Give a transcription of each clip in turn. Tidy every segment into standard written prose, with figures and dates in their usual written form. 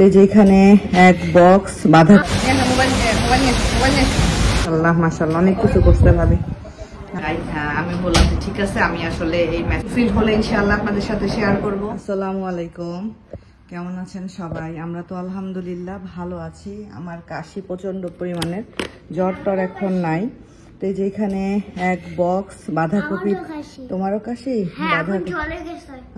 তো যেখানে এক বক্স বাঁধা আল্লাহ মাশাআল্লাহ অনেক কিছু করতে ভাবি। আমি বললাম ঠিক আছে, আমি আসলে এই ফিল হলে ইনশাআল্লাহ আপনাদের সাথে শেয়ার করব। আসসালামু আলাইকুম, কেমন আছেন সবাই? আমরা তো আলহামদুলিল্লাহ ভালো আছি। আমার কাশি প্রচন্ড পরিমাণের, জ্বর টর এখন নাই। তো যেখানে এক বক্স বাঁধাকপি। তোমারও কাশি?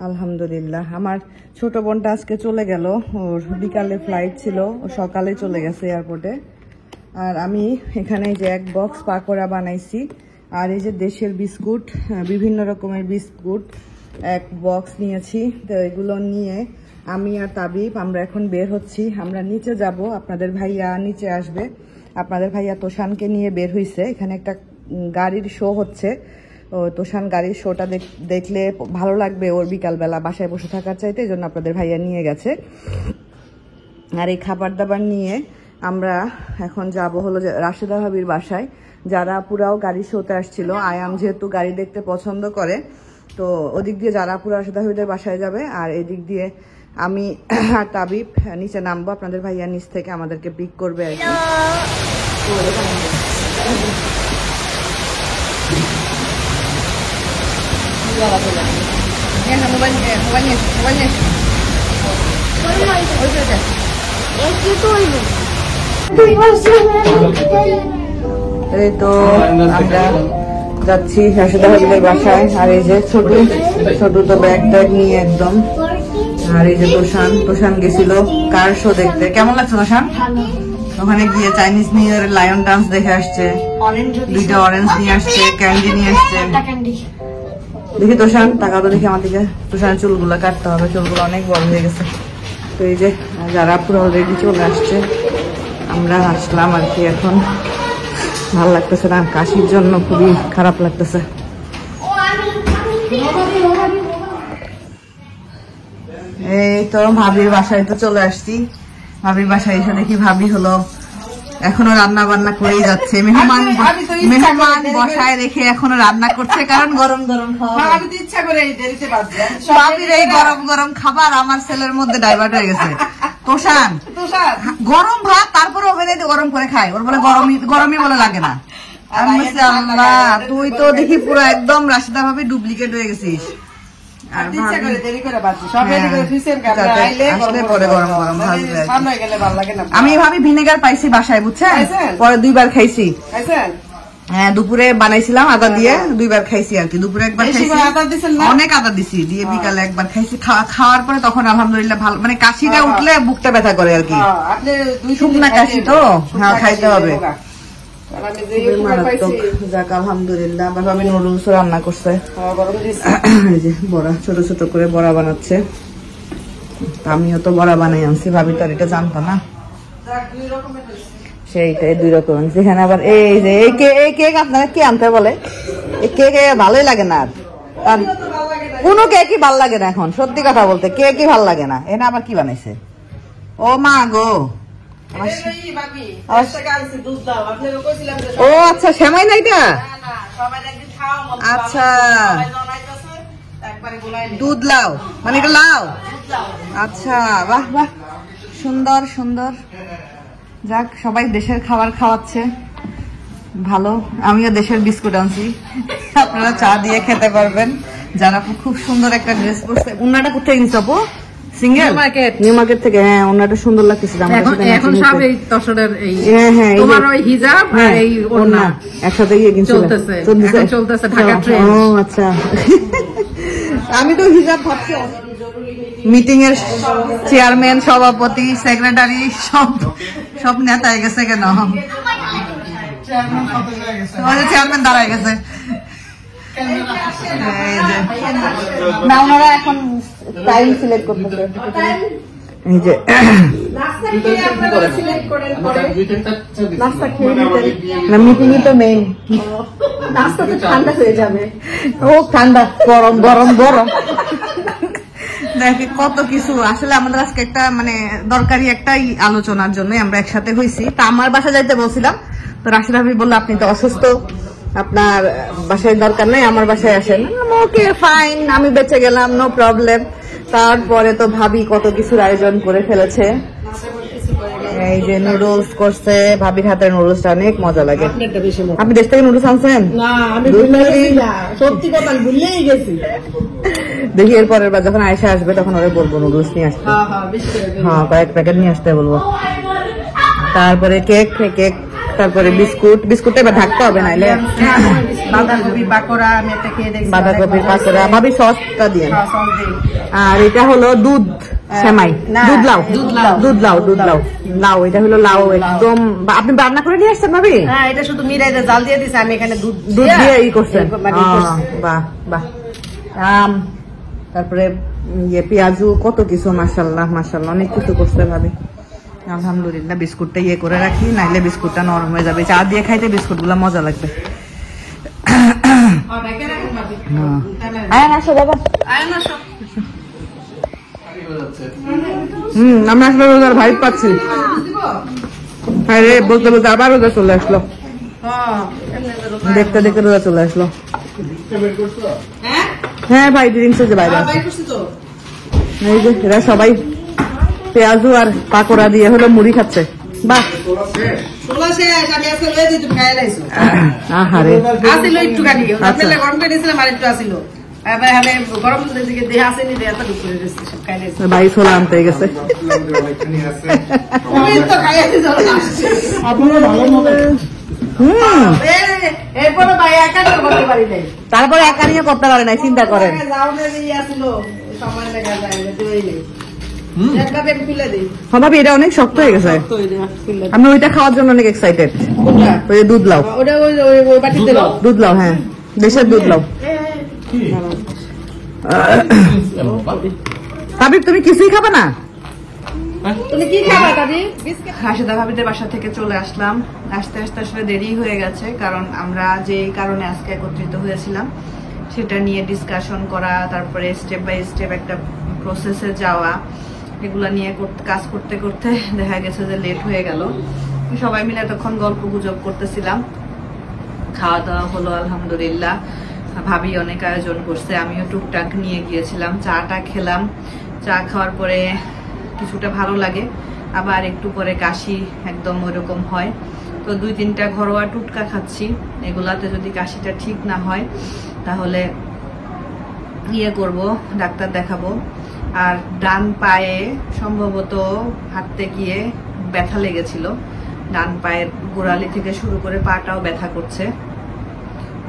আলহামদুলিল্লাহ। আমার ছোট বোনটা আজকে চলে গেল, ওর বিকালে ফ্লাইট ছিল, ও সকালে চলে গেছে এয়ারপোর্টে। আর আমি এখানে যে এক বক্স পাকোড়া বানাইছি, আর এই যে দেশের বিস্কুট, বিভিন্ন রকমের বিস্কুট এক বক্স নিয়েছি। তো এগুলো নিয়ে আমি আর তাবিব আমরা এখন বের হচ্ছি। আমরা নিচে যাব, আপনাদের ভাইয়া নিচে আসবে। আপনাদের ভাইয়া তোষানকে নিয়ে বের হইছে। এখানে একটা গাড়ির শো হচ্ছে, ও তোষান গাড়ির শোটা দেখলে ভালো লাগবে ওর, বিকালবেলা বাসায় বসে থাকার চাইতে, এই জন্য আপনাদের ভাইয়া নিয়ে গেছে। আর এই খাবার দাবার নিয়ে আমরা এখন যাব হলো যে রাশেদা ভাবির বাসায়। যারা পুরাও গাড়ি শোতে আসছিল, আয়াম যেহেতু গাড়ি দেখতে পছন্দ করে, তো ওদিক দিয়ে যারা পুরা রাশেদা ভাবিদের বাসায় যাবে, আর এদিক দিয়ে আমি আর তাবিব নিচে নামবো। আপনাদের ভাইয়া নিচ থেকে আমাদেরকে পিক করবে আর কি। এই তো আমরা যাচ্ছি রাশেদা ভাবিদের বাসায়। আর এই যে ছোট তো ব্যাগ ট্যাগ নিয়ে একদম। আর এই যে তোষান গেছিল কার শো দেখতে। কেমন লাগছে তোষান? ওখানে গিয়ে চাইনিজ নিউ ইয়ারের লায়ন ডান্স দেখে আসছে, দুইটা অরেঞ্জ নিয়ে আসছে, ক্যান্ডি নিয়ে আসছে। দেখি তোষান টাকা তো দেখি আমার দিকে। তোষানের চুলগুলো কাটতে হবে, চুলগুলো অনেক বড় হয়ে গেছে। তো এই যে যারা পুরো অলরেডি চলে আসছে, আমরা আসলাম আর কি। এখন ভালো লাগতেছে না, কাশির জন্য খুবই খারাপ লাগতেছে। এই তো ভাবির বাসায় তো চলে আসছি। ভাবির বাসায় এসে দেখি ভাবি হলো এখনো রান্না বান্না করেই যাচ্ছে। মেহমান বসায় রেখে এখনো রান্না করছে, কারণ গরম গরম খাওয়া। ভাবির এই গরম গরম খাবার আমার ছেলের মধ্যে ডাইভার্ট হয়ে গেছে। তোষান গরম ভাত তারপরে ওভেনে গরম করে খায়, ওর বলে গরমই বলে লাগে না। আমি বলছি আল্লাহ, তুই তো দেখি পুরো একদম রাশেদা ভাবি ডুপ্লিকেট হয়ে গেছিস। আমি ভাবি ভিনেগার পাইছি বাসায়, বুঝছেন? পরে 2বার খাইছি। হ্যাঁ, দুপুরে বানাইছিলাম আদা দিয়ে, 2বার খাইছি আর কি। দুপুরে একবার খাইছি, অনেক আদা দিছি দিয়ে, বিকালে একবার খাইছি। খাওয়ার পরে তখন আলহামদুলিল্লাহ ভালো, মানে কাশিটা উঠলে বুকটা ব্যথা করে আর কি। শুকনা কাশি তো, হ্যাঁ খাইতে হবে। যাক আলহামদুলিল্লাহ। ভাবি নুডলস রান্না করছে, বড়া ছোট ছোট করে বড়া বানাচ্ছে। আমিও তো বড়া বানাই আনছি, ভাবি তো আর এটা জানতো না। সেইটাই 2 রকম। যেখানে আবার এই যে এই কেক আপনারা কি আনতে বলে, এই কেক ভালোই লাগে না। আর কোনো কেকই ভাল লাগে না এখন, সত্যি কথা বলতে কেকই ভাল লাগে না। এনে আবার কি বানাইছে? ও মা গো, ও আচ্ছা সেমাই না এটা? আচ্ছা দুধ লাউ, মানে এটা লাউ। আচ্ছা বাহ বাহ, সুন্দর সুন্দর। যাক, সবাই দেশের খাবার খাওয়াচ্ছে, ভালো। আমিও দেশের বিস্কুট আনছি, আপনারা চা দিয়ে খেতে পারবেন। যারা খুব সুন্দর একটা ড্রেস পরছে। উন্নাটা কোথায় কিনছো আপু? সিঙ্গেল নিউ মার্কেট থেকে। হ্যাঁ, ওনাটা সুন্দর লাগতেছে। এখন সব এই তসরের এই তোমার ওই হিজাব আর এই ওড়না একসাথে গিয়ে কিনছি, চলতেছে ঢাকা ট্রেন্ড। ও আচ্ছা, আমি তো হিজাব ভাবছি। মিটিং এর চেয়ারম্যান, সভাপতি, সেক্রেটারি সব নেতা হয়ে গেছে কেন? চেয়ারম্যান দাঁড়ায় গেছে না, ওনারা এখন টাইম সিলেক্ট করতেছে। এই যে মিটিংই তো মেইন, নাস্তা তো ঠান্ডা হয়ে যাবে। ও ঠান্ডা, গরম গরম গরম। দেখে কত কিছু। আসলে আমাদের আজকে একটা মানে দরকারি একটাই আলোচনার জন্য আমরা একসাথে হয়েছি। তা আমার বাসা যাইতে বলছিলাম, তো রাশেদা ভাবি বললো আপনি তো অসুস্থ, আপনার বাসায় দরকার নেই, আমার বাসায় আসেন। ওকে ফাইন, আমি বেঁচে গেলাম, নো প্রবলেম। তারপরে তো ভাবি কত কিছুর আয়োজন করে ফেলেছে। এই যে নুডলস করছে, ভাবির হাতের নুডলসটা অনেক মজা লাগে। আপনি দেশ থেকে নুডলস আনছেন? সত্যি কথা ভুলেই গেছি। দেখি এর পরের বার যখন আয়সা আসবে তখন ওরে বলবো নুডলস নিয়ে আসতে। হ্যাঁ, কয়েক প্যাকেট নিয়ে আসতে বলবো। তারপরে কেক, তারপরে বিস্কুটটা এবার ঢাকতে হবে নাইলে। বাঁধাকপির পাকোড়া আমি একটা খেয়ে দেখছি। বাঁধাকপির পাকোড়া ভাবি সসটা দিয়ে। আর এটা হলো দুধ সেমাই, দুধ লাউ। এটা হলো লাউ একদম। আপনি রান্না করে নিয়ে আসছেন ভাবি? হ্যাঁ, এটা শুধু মিরাইতে জাল দিয়ে দিছে, আমি এখানে দুধ দিয়ে ই করছেন। বাহ বাহ। তারপরে পেঁয়াজু, কত কিছু, মাশাআল্লাহ অনেক কিছু করছে ভাবি। আলহামদুলিল্লাহ। বিস্কুটটা ইয়ে করে রাখি, নাইলে বিস্কুটটা নরম হয়ে যাবে। চা দিয়ে খাইতে বিস্কুট গুলা মজা লাগবে। আমরা আসলে রোজার ভাইব পাচ্ছি। হ্যাঁ রে, বলতে বলতে আবার রোজা চলে আসলো। দেখতে দেখতে রোজা চলে আসলো। হ্যাঁ ভাই, ড্রিঙ্কস যে বাইরে এই যে এরা সবাই পেঁয়াজু আর পাকোড়া দিয়ে হলো মুড়ি খাচ্ছে। বাহ, আহারে ভাই ছোলা আনতে গেছে। তারপরে একা নিয়ে করতে পারে নাই, চিন্তা করেন। ভাবি এটা অনেক শক্ত হয়ে গেছে। আমি ওইটা খাওয়ার জন্য অনেক এক্সাইটেড। ওই দুধ লাউ, দুধ লাউ, হ্যাঁ দেশের দুধ লাউ। ভাবি তুমি কিছুই খাবে না? তুমি কি খাবা দাদি? রাশেদা ভাবিদের বাসা থেকে চলে আসলাম। আসতে আসতে আসলে দেরি হয়ে গেছে, কারণ আমরা যে কারণে আজকে একত্রিত হয়েছিলাম সেটা নিয়ে ডিসকাশন করা, তারপরে স্টেপ বাই স্টেপ একটা প্রসেসে যাওয়া, এগুলা নিয়ে কাজ করতে করতে দেখা গেছে যে লেট হয়ে গেল। সবাই মিলে তখন গল্প গুজব করতেছিলাম। খাওয়া দাওয়া হলো আলহামদুলিল্লাহ। ভাবি অনেক আয়োজন করছে, আমিও টুকটাক নিয়ে গিয়েছিলাম। চাটা খেলাম। চা খাওয়ার পরে কিছুটা ভালো লাগে, আবার একটু পরে কাশি একদম ওইরকম হয়। তো 2-3টা ঘরোয়া টুটকা খাচ্ছি। এগুলাতে যদি কাশিটা ঠিক না হয় তাহলে ইয়ে করব, ডাক্তার দেখাবো। আর ডান পায়ে সম্ভবত হাঁটতে গিয়ে ব্যথা লেগেছিল। ডান পায়ের গোড়ালি থেকে শুরু করে পাটাও ব্যথা করছে।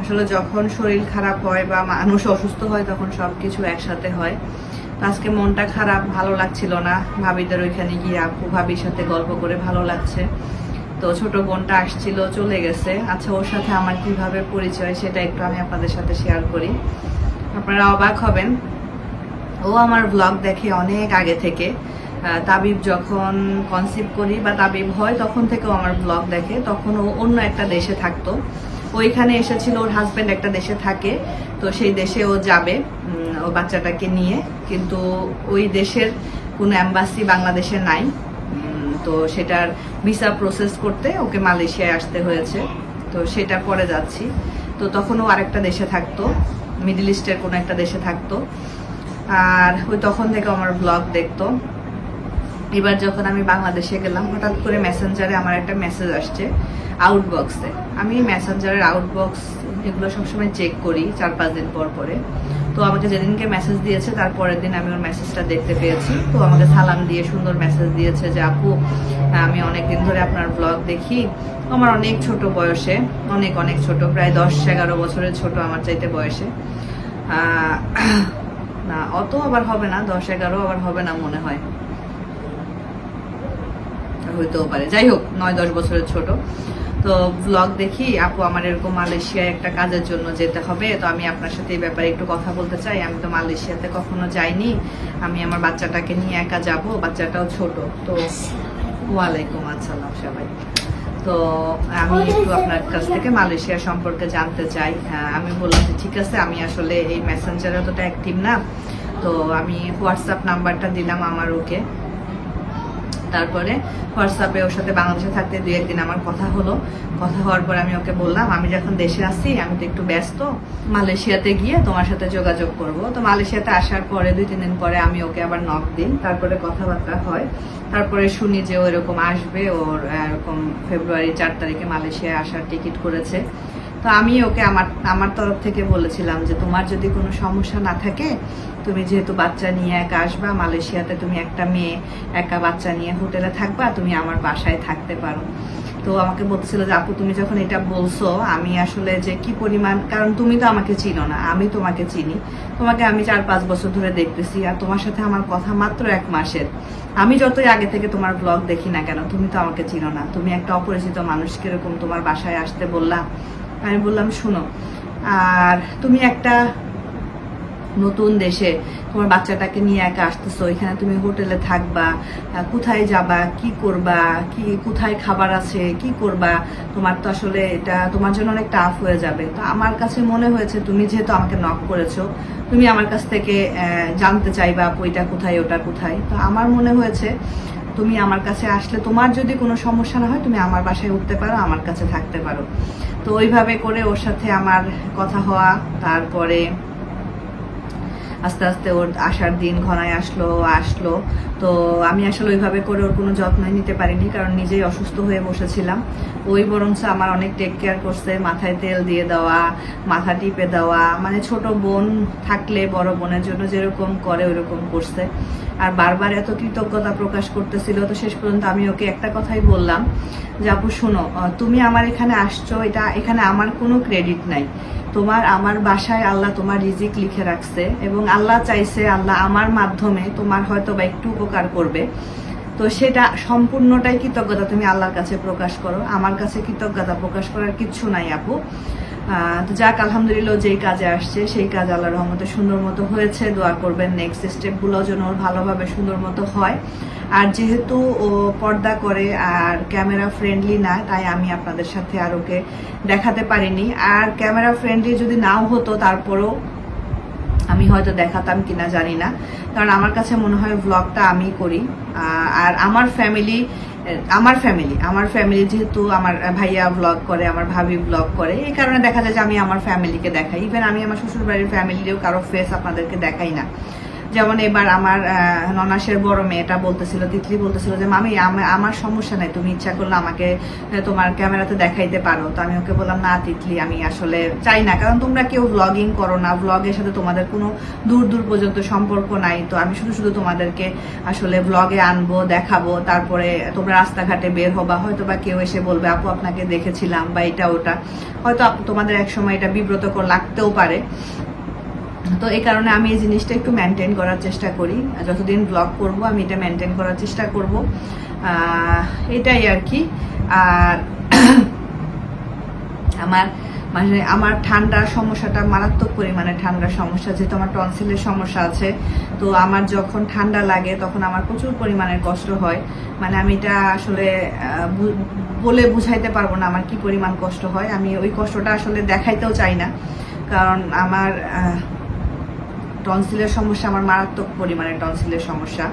আসলে যখন শরীর খারাপ হয় বা মানুষ অসুস্থ হয় তখন সবকিছু একসাথে হয়। আজকে মনটা খারাপ, ভালো লাগছিল না। ভাবিদের ওইখানে গিয়ে আপু ভাবির সাথে গল্প করে ভালো লাগছে। তো ছোট বোনটা আসছিল, চলে গেছে। আচ্ছা, ওর সাথে আমার কিভাবে পরিচয় সেটা একটু আমি আপনাদের সাথে শেয়ার করি, আপনারা অবাক হবেন। ও আমার ব্লগ দেখে অনেক আগে থেকে। তাবিব যখন কনসিভ করি বা তাবিব হয় তখন থেকেও আমার ব্লগ দেখে। তখন ও অন্য একটা দেশে থাকতো, ওইখানে এসেছিল। ওর হাজবেন্ড একটা দেশে থাকে, তো সেই দেশে ও যাবে ও বাচ্চাটাকে নিয়ে, কিন্তু ওই দেশের কোনো অ্যাম্বাসি বাংলাদেশে নাই। তো সেটার ভিসা প্রসেস করতে ওকে মালয়েশিয়ায় আসতে হয়েছে। তো সেটা পরে যাচ্ছি। তো তখন ও আরেকটা দেশে থাকতো, মিডল ইস্টের কোনো একটা দেশে থাকতো। আর ওই তখন থেকে আমার ব্লগ দেখতো। এবার যখন আমি বাংলাদেশে গেলাম, হঠাৎ করে মেসেঞ্জারে আমার একটা মেসেজ আসছে আউটবক্সে। আমি মেসেঞ্জারের আউটবক্স এগুলো সবসময় চেক করি 4-5 দিন পর পরে। তো আমাকে যেদিনকে মেসেজ দিয়েছে তার পরের দিন আমি ওর মেসেজটা দেখতে পেয়েছি। তো আমাকে সালাম দিয়ে সুন্দর মেসেজ দিয়েছে যে আপু, আমি অনেকদিন ধরে আপনার ব্লগ দেখি। আমার অনেক ছোট বয়সে, অনেক অনেক ছোট, প্রায় 10-11 বছরের ছোট আমার চাইতে বয়সে। না অত আবার হবে না, 10-11 আবার হবে না মনে হয়, হইতেও পারে। যাই হোক, 9-10 বছরের ছোট। তো ব্লগ দেখি, আপু আমার এরকম মালয়েশিয়ায় একটা কাজের জন্য যেতে হবে, তো আমি আপনার সাথে এই ব্যাপারে একটু কথা বলতে চাই। আমি তো মালয়েশিয়াতে কখনো যাইনি, আমি আমার বাচ্চাটাকে নিয়ে একা যাব, বাচ্চাটাও ছোট। তো ওয়ালাইকুম আসসালাম সবাই। তো আমি একটু আপনার কাছ থেকে মালয়েশিয়া সম্পর্কে জানতে চাই। আমি বললাম যে ঠিক আছে, আমি আসলে এই মেসেঞ্জারে অতটা অ্যাক্টিভ না, তো আমি হোয়াটসঅ্যাপ নাম্বারটা দিলাম আমার ওকে। তারপরে হোয়াটসঅ্যাপে ওর সাথে বাংলাদেশে থাকতে 2-1 দিন আমার কথা হলো। কথা হওয়ার পর আমি ওকে বললাম আমি যখন দেশে আসি আমি তো একটু ব্যস্ত, মালয়েশিয়াতে গিয়ে তোমার সাথে যোগাযোগ করব। তো মালয়েশিয়াতে আসার পরে 2-3 দিন পরে আমি ওকে আবার নক দিই, তারপরে কথাবার্তা হয়। তারপরে শুনি যে ও এরকম আসবে, ওর এরকম ফেব্রুয়ারি 4 তারিখে মালয়েশিয়ায় আসার টিকিট করেছে। তো আমি ওকে আমার তরফ থেকে বলেছিলাম যে তোমার যদি কোনো সমস্যা না থাকে, তুমি যেহেতু বাচ্চা নিয়ে একা আসবা মালয়েশিয়াতে, তুমি একটা মেয়ে একা বাচ্চা নিয়ে হোটেলে থাকবা, তুমি আমার বাসায় থাকতে পারো। তো আমাকে বলছিল যে আপু তুমি যখন এটা বলছো আমি আসলে যে কি পরিমাণ, কারণ তুমি তো আমাকে চিনো না, আমি তোমাকে চিনি, তোমাকে আমি 4-5 বছর ধরে দেখতেছি, আর তোমার সাথে আমার কথা মাত্র 1 মাসের। আমি যতই আগে থেকে তোমার ব্লগ দেখি না কেন, তুমি তো আমাকে চিনো না, তুমি একটা অপরিচিত মানুষ কিরকম তোমার বাসায় আসতে বললা। আমি বললাম শুনো, আর তুমি একটা নতুন দেশে তোমার বাচ্চাটাকে নিয়ে একা আসতেছো, এখানে তুমি হোটেলে থাকবা, কোথায় যাবা, কি করবা, কোথায় খাবার আছে, কি করবা, তোমার তো আসলে এটা তোমার জন্য অনেক টাফ হয়ে যাবে। তো আমার কাছে মনে হয়েছে তুমি যেহেতু আমাকে নক করেছো, তুমি আমার কাছ থেকে জানতে চাইবা ওইটা কোথায় ওটা কোথায়, তো আমার মনে হয়েছে তুমি আমার কাছে আসলে তোমার যদি কোনো সমস্যা না হয় তুমি আমার বাসায় উঠতে পারো, আমার কাছে থাকতে পারো। তো ওইভাবে করে ওর সাথে আমার কথা হওয়া, তারপরে আস্তে আস্তে ওর আসার দিন ঘনায় আসলো। তো আমি আসলে ওইভাবে করে ওর কোনো যত্নই নিতে পারিনি, কারণ নিজেই অসুস্থ হয়ে বসেছিলাম। ওই বরঞ্চ আমার অনেক টেক কেয়ার করছে, মাথায় তেল দিয়ে দেওয়া, মাথা টিপে দেওয়া, মানে ছোট বোন থাকলে বড় বোনের জন্য যেরকম করে ওইরকম করছে। আর বারবার এত কৃতজ্ঞতা প্রকাশ করতেছিল। তো শেষ পর্যন্ত আমি ওকে একটা কথাই বললাম যে আপু শোনো, তুমি আমার এখানে আসছো, এখানে আমার কোনো ক্রেডিট নাই, তোমার আমার বাসায় আল্লাহ তোমার রিজিক লিখে রাখছে, এবং আল্লাহ চাইছে আল্লাহ আমার মাধ্যমে তোমার হয়তো বা একটু উপকার করবে। তো সেটা সম্পূর্ণটাই কৃতজ্ঞতা তুমি আল্লাহর কাছে প্রকাশ করো, আমার কাছে কৃতজ্ঞতা প্রকাশ করার কিচ্ছু নাই আপু। তো যাক আলহামদুলিল্লাহ, যেই কাজে আসছে সেই কাজ আল্লাহর রহমতে সুন্দর মতো হয়েছে। দোয়া করবেন নেক্সট স্টেপগুলো যেন ওর ভালোভাবে সুন্দর মতো হয়। আর যেহেতু ও পর্দা করে আর ক্যামেরা ফ্রেন্ডলি না, তাই আমি আপনাদের সাথে আর ওকে দেখাতে পারিনি। আর ক্যামেরা ফ্রেন্ডলি যদি নাও হতো তারপরেও আমি হয়তো দেখাতাম কিনা জানি না, কারণ আমার কাছে মনে হয় ব্লগটা আমি করি। আর আমার ফ্যামিলি যেহেতু আমার ভাইয়া ব্লগ করে, আমার ভাবি ব্লগ করে, এই কারণে দেখা যায় যে আমি আমার ফ্যামিলিকে দেখাই। ইভেন আমি আমার শ্বশুর বাড়ির ফ্যামিলিরও কারো ফেস আপনাদেরকে দেখাই না। যেমন এবার আমার ননাসের বড় মেয়েটা বলতেছিল, তিতলি বলতেছিল যে মামি আমার সমস্যা নাই, তুমি ইচ্ছা করলে আমাকে তোমার ক্যামেরাতে দেখাইতে পারো। তো আমি ওকে বললাম না তিতলি, আমি আসলে চাই না, কারণ তোমরা কেউ ব্লগিং করো না, ব্লগের সাথে তোমাদের কোনো দূর পর্যন্ত সম্পর্ক নাই। তো আমি শুধু তোমাদেরকে আসলে ব্লগে আনবো, দেখাবো, তারপরে তোমরা রাস্তাঘাটে বের হবা, হয়তো বা কেউ এসে বলবে আপু আপনাকে দেখেছিলাম বা এটা ওটা, হয়তো তোমাদের একসময় এটা বিব্রতকর লাগতেও পারে। তো এই কারণে আমি এই জিনিসটা একটু মেনটেন করার চেষ্টা করি, যতদিন ব্লগ করব আমি এটা মেনটেন করার চেষ্টা করব, এটাই আর কি। আর আমার ঠান্ডার সমস্যাটা মারাত্মক পরিমাণে ঠান্ডার সমস্যা, যেহেতু আমার টনসিলের সমস্যা আছে। তো আমার যখন ঠান্ডা লাগে তখন আমার প্রচুর পরিমাণের কষ্ট হয়, মানে আমি এটা আসলে বলে বুঝাইতে পারবো না আমার কি পরিমাণ কষ্ট হয়। আমি ওই কষ্টটা আসলে দেখাইতেও চাই না, কারণ আমার টনসিলের সমস্যা, আমার মারাত্মক পরিমাণে টনসিলের সমস্যা।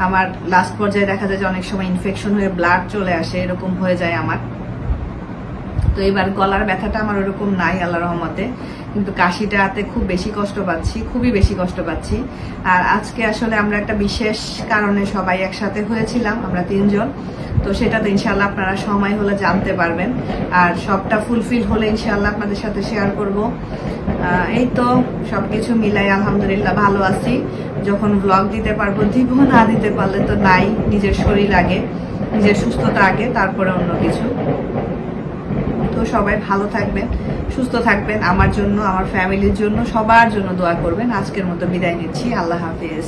আমার লাস্ট পর্যায়ে দেখা যায় যে অনেক সময় ইনফেকশন হয়ে ব্লাড চলে আসে, এরকম হয়ে যায় আমার। তো এবার গলার ব্যথাটা আমার ওরকম নাই আল্লাহর রহমতে, কিন্তু কাশিটাতে খুবই বেশি কষ্ট পাচ্ছি। আর আজকে আসলে আমরা একটা বিশেষ কারণে সবাই একসাথে হয়েছিলাম, আমরা 3 জন। তো সেটা তো ইনশাল্লাহ আপনারা সময় হলে জানতে পারবেন, আর সবটা ফুলফিল হলে ইনশাল্লাহ আপনাদের সাথে শেয়ার করব। এই তো সবকিছু মিলাই আলহামদুলিল্লাহ ভালো আছি। যখন ব্লগ দিতে পারবো দিব, না দিতে পারলে তো নাই, নিজের শরীর আগে, নিজের সুস্থতা আগে, তারপরে অন্য কিছু। তো সবাই ভালো থাকবেন, সুস্থ থাকবেন, আমার জন্য, আমার ফ্যামিলির জন্য, সবার জন্য দোয়া করবেন। আজকের মতো বিদায় নিচ্ছি, আল্লাহ হাফেজ।